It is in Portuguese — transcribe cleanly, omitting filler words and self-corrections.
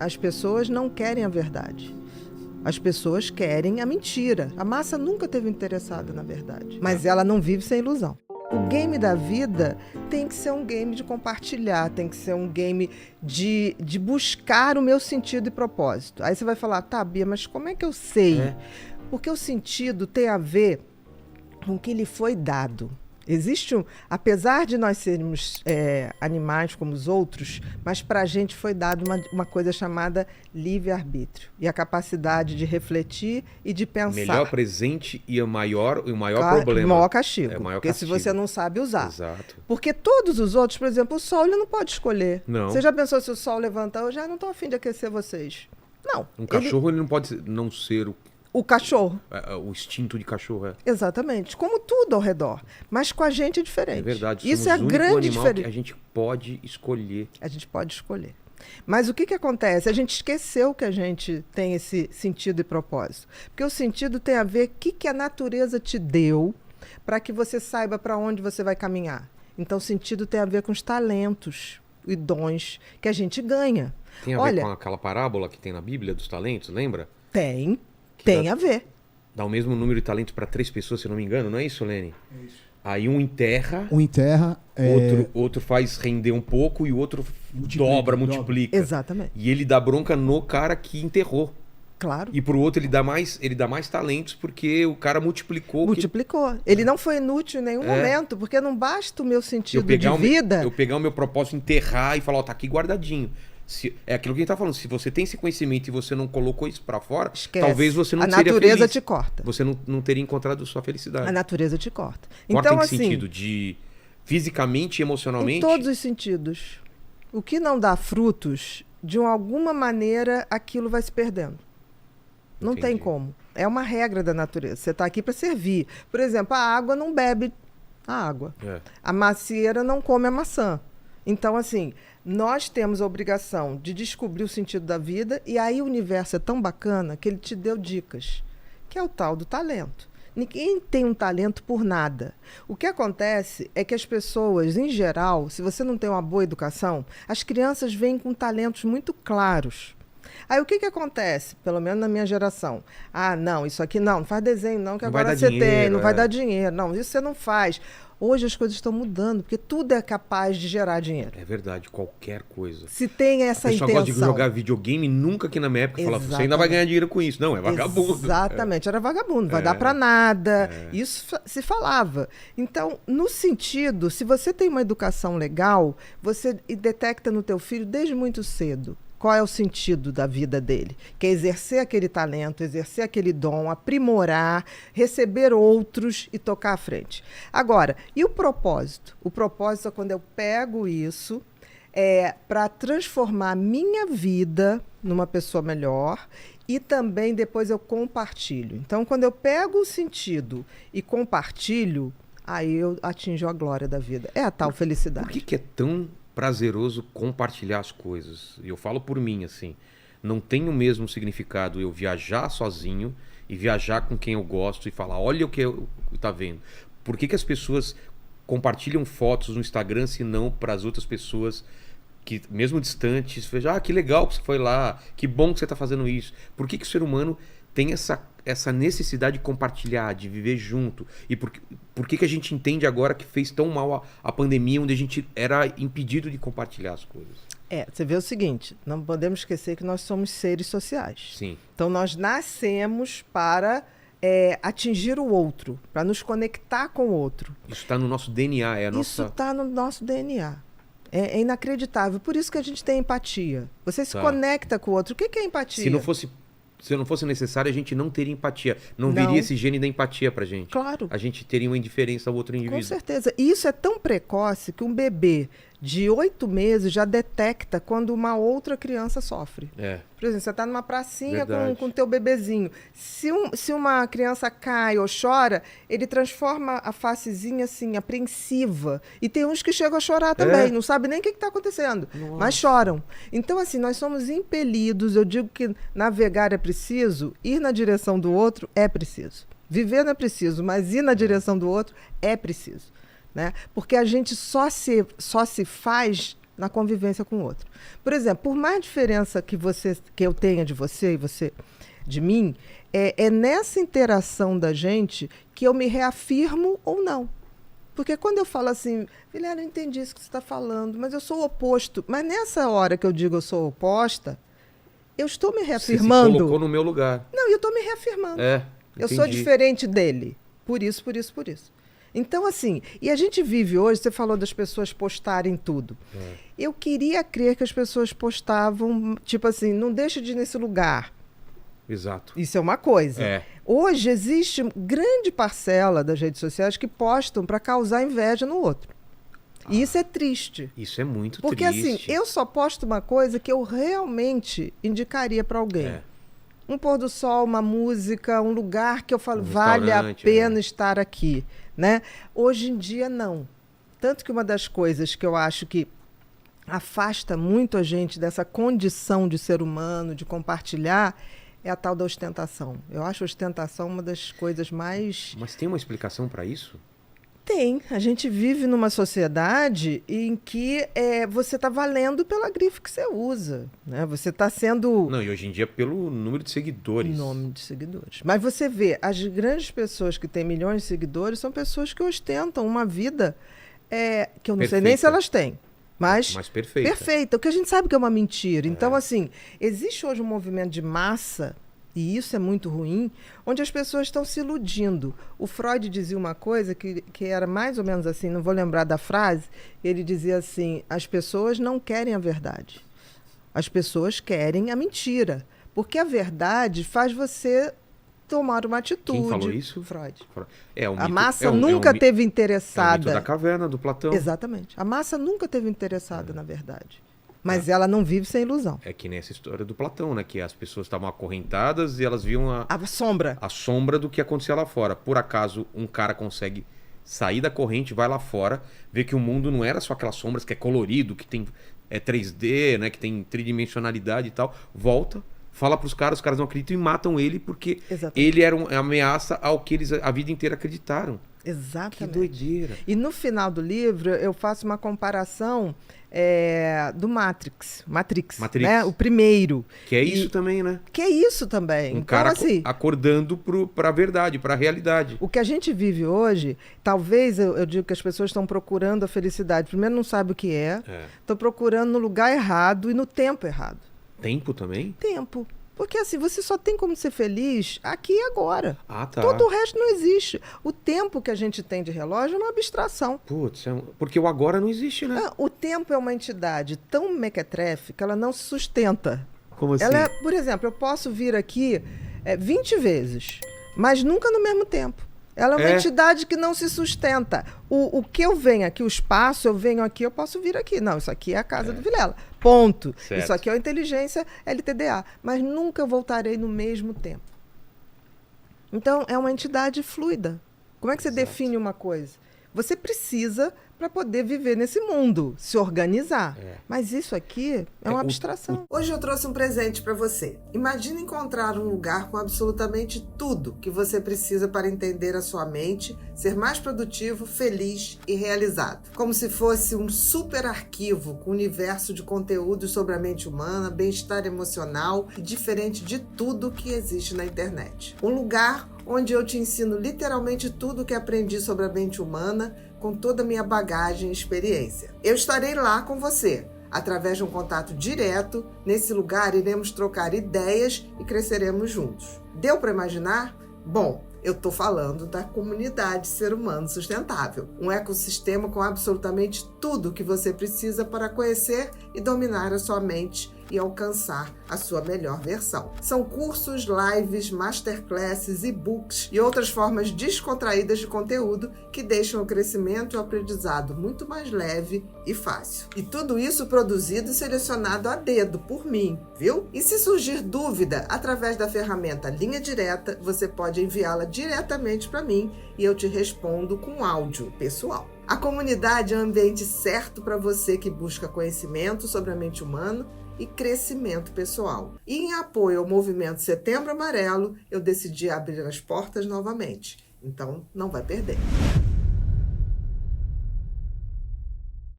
as pessoas não querem a verdade. As pessoas querem a mentira. A massa nunca esteve interessada na verdade, mas ela não vive sem ilusão. O game da vida tem que ser um game de compartilhar, tem que ser um game de buscar o meu sentido e propósito. Aí você vai falar, tá, Bia, mas como é que eu sei? Porque o sentido tem a ver com o que lhe foi dado. Existe apesar de nós sermos animais como os outros, mas para a gente foi dado uma coisa chamada livre-arbítrio e a capacidade de refletir e de pensar. Melhor presente e o maior problema. O maior castigo. Maior porque castigo. Se você não sabe usar. Exato. Porque todos os outros, por exemplo, o sol ele não pode escolher. Não. Você já pensou se o sol levantar? Eu já não estou a fim de aquecer vocês. Não. Um cachorro ele não pode não ser o cachorro. O instinto de cachorro. Exatamente. Como tudo ao redor. Mas com a gente é diferente. É verdade. Isso é a grande diferença. Que a gente pode escolher. A gente pode escolher. Mas o que acontece? A gente esqueceu que a gente tem esse sentido e propósito. Porque o sentido tem a ver com o que a natureza te deu para que você saiba para onde você vai caminhar. Então, o sentido tem a ver com os talentos e dons que a gente ganha. Tem a ver com aquela parábola que tem na Bíblia dos talentos, lembra? Tem a ver. Dá o mesmo número de talentos para 3 pessoas, se eu não me engano, não é isso, Lene? É isso. Aí um enterra, outro faz render um pouco e o outro multiplica. Exatamente. E ele dá bronca no cara que enterrou. Claro. E pro outro ele dá mais talentos porque o cara multiplicou. Ele não foi inútil em nenhum momento, porque não basta o meu sentido de vida. Eu pegar o meu propósito, enterrar e falar, tá aqui guardadinho. É aquilo que a gente tá falando, se você tem esse conhecimento e você não colocou isso para fora, esquece. Talvez você não seria feliz. A natureza te corta. Você não teria encontrado sua felicidade. A natureza te corta. Corta então, em que assim, sentido? De fisicamente e emocionalmente? Em todos os sentidos. O que não dá frutos, de alguma maneira, aquilo vai se perdendo. Não tem como. É uma regra da natureza. Você está aqui para servir. Por exemplo, a água não bebe a água. A macieira não come a maçã. Então, assim, nós temos a obrigação de descobrir o sentido da vida e aí o universo é tão bacana que ele te deu dicas, que é o tal do talento. Ninguém tem um talento por nada. O que acontece é que as pessoas, em geral, se você não tem uma boa educação, as crianças vêm com talentos muito claros. Aí o que acontece? Pelo menos na minha geração. Ah, não, isso aqui não faz desenho não, que agora você tem, não vai dar dinheiro. Não, isso você não faz. Hoje as coisas estão mudando, porque tudo é capaz de gerar dinheiro. É verdade, qualquer coisa. Se tem essa intenção. A pessoa gosta de jogar videogame, nunca aqui na minha época falava, você ainda vai ganhar dinheiro com isso. Não, é vagabundo. Exatamente, era vagabundo, não vai dar pra nada. Isso se falava. Então, no sentido, se você tem uma educação legal, você detecta no teu filho desde muito cedo. Qual é o sentido da vida dele? Que é exercer aquele talento, exercer aquele dom, aprimorar, receber outros e tocar à frente. Agora, e o propósito? O propósito é quando eu pego isso para transformar a minha vida numa pessoa melhor e também depois eu compartilho. Então, quando eu pego o sentido e compartilho, aí eu atinjo a glória da vida. É a tal felicidade. Por que é tão prazeroso compartilhar as coisas? Eu falo por mim, assim, não tem o mesmo significado eu viajar sozinho e viajar com quem eu gosto e falar, olha o que eu tá vendo. Por que as pessoas compartilham fotos no Instagram se não para as outras pessoas que, mesmo distantes, vejam, que legal que você foi lá, que bom que você está fazendo isso. Por que o ser humano tem essa necessidade de compartilhar, de viver junto? E por que a gente entende agora que fez tão mal a pandemia, onde a gente era impedido de compartilhar as coisas? Você vê o seguinte, não podemos esquecer que nós somos seres sociais. Sim. Então nós nascemos para atingir o outro, para nos conectar com o outro. Isso está no nosso DNA, Isso está no nosso DNA. É inacreditável. Por isso que a gente tem empatia. Você se conecta com o outro. O que é empatia? Se não fosse necessário, a gente não teria empatia. Não viria esse gene da empatia pra gente. Claro. A gente teria uma indiferença ao outro indivíduo. Com certeza. E isso é tão precoce que um bebê de 8 meses já detecta quando uma outra criança sofre. Por exemplo, você está numa pracinha com o teu bebezinho. Se uma criança cai ou chora, ele transforma a facezinha assim, apreensiva. E tem uns que chegam a chorar também, não sabe nem o que está acontecendo, mas choram. Então, assim, nós somos impelidos, eu digo que navegar é preciso, ir na direção do outro é preciso. Viver não é preciso, mas ir na direção do outro é preciso. Né? Porque a gente só se faz na convivência com o outro. Por exemplo, por mais diferença que eu tenha de você e você de mim, é nessa interação da gente que eu me reafirmo ou não. Porque quando eu falo assim, Vilela, eu entendi isso que você está falando, mas eu sou o oposto. Mas nessa hora que eu digo eu sou oposta, eu estou me reafirmando. Você se colocou no meu lugar. Não, eu estou me reafirmando. Eu sou Entendi. diferente dele. Por isso. Então, assim, e a gente vive hoje, você falou das pessoas postarem tudo. Eu queria crer que as pessoas postavam, tipo assim, não deixa de ir nesse lugar. Exato. Isso é uma coisa. Hoje existe grande parcela das redes sociais que postam para causar inveja no outro. E isso é triste. Isso é muito porque, triste. Porque assim, eu só posto uma coisa que eu realmente indicaria para alguém. Um pôr do sol, uma música, um lugar que eu falo, vale a pena estar aqui, né? Hoje em dia, não. Tanto que uma das coisas que eu acho que afasta muito a gente dessa condição de ser humano, de compartilhar, é a tal da ostentação. Eu acho a ostentação uma das coisas mais... Mas tem uma explicação para isso? Tem. A gente vive numa sociedade em que você está valendo pela grife que você usa. Né? Você está sendo... Não, e hoje em dia pelo número de seguidores. Nome de seguidores. Mas você vê, as grandes pessoas que têm milhões de seguidores são pessoas que ostentam uma vida que eu não sei nem se elas têm. Mas perfeita. Perfeita. O que a gente sabe que é uma mentira. Então, assim, existe hoje um movimento de massa, e isso é muito ruim, onde as pessoas estão se iludindo. O Freud dizia uma coisa que era mais ou menos assim, não vou lembrar da frase, ele dizia assim, as pessoas não querem a verdade. As pessoas querem a mentira. Porque a verdade faz você tomar uma atitude. Quem falou isso? Freud. A massa nunca teve interessada. É o mito da caverna, do Platão. Exatamente. A massa nunca teve interessada na verdade. Mas ela não vive sem ilusão. É que nessa história do Platão, né? Que as pessoas estavam acorrentadas e elas viam a sombra. A sombra do que acontecia lá fora. Por acaso, um cara consegue sair da corrente, vai lá fora, vê que o mundo não era só aquelas sombras que é colorido, que tem 3D, né? Que tem tridimensionalidade e tal. Volta, fala pros caras, os caras não acreditam e matam ele porque ele era uma ameaça ao que eles a vida inteira acreditaram. Exatamente. Que doideira. E no final do livro eu faço uma comparação do Matrix, né? O primeiro. Que é isso também, né? Que é isso também. Um cara assim, acordando para a verdade, para a realidade. O que a gente vive hoje, talvez eu digo que as pessoas estão procurando a felicidade. Primeiro não sabem o que estão procurando no lugar errado e no tempo errado. Tempo também? Tempo. Porque assim, você só tem como ser feliz aqui e agora. Ah, tá. Todo o resto não existe. O tempo que a gente tem de relógio é uma abstração. Putz, porque o agora não existe, né? O tempo é uma entidade tão mequetrefe que ela não se sustenta. Como assim? Por exemplo, eu posso vir aqui 20 vezes, mas nunca no mesmo tempo. Ela é uma entidade que não se sustenta. O que eu venho aqui, o espaço, eu venho aqui, eu posso vir aqui. Não, isso aqui é a casa do Vilela. Ponto. Certo. Isso aqui é a inteligência LTDA. Mas nunca voltarei no mesmo tempo. Então, é uma entidade fluida. Como é que você define uma coisa? Você precisa para poder viver nesse mundo, se organizar. Mas isso aqui é uma abstração. Hoje eu trouxe um presente para você. Imagina encontrar um lugar com absolutamente tudo que você precisa para entender a sua mente, ser mais produtivo, feliz e realizado. Como se fosse um super arquivo com um universo de conteúdos sobre a mente humana, bem-estar emocional e diferente de tudo que existe na internet. Um lugar onde eu te ensino literalmente tudo o que aprendi sobre a mente humana, com toda a minha bagagem e experiência. Eu estarei lá com você. Através de um contato direto, nesse lugar iremos trocar ideias e cresceremos juntos. Deu para imaginar? Bom, eu estou falando da comunidade Ser Humano Sustentável, um ecossistema com absolutamente tudo o que você precisa para conhecer e dominar a sua mente e alcançar a sua melhor versão. São cursos, lives, masterclasses, e-books e outras formas descontraídas de conteúdo que deixam o crescimento e o aprendizado muito mais leve e fácil. E tudo isso produzido e selecionado a dedo por mim, viu? E se surgir dúvida, através da ferramenta Linha Direta, você pode enviá-la diretamente para mim e eu te respondo com áudio pessoal. A comunidade é o ambiente certo para você que busca conhecimento sobre a mente humana e crescimento pessoal. E em apoio ao movimento Setembro Amarelo, eu decidi abrir as portas novamente. Então, não vai perder.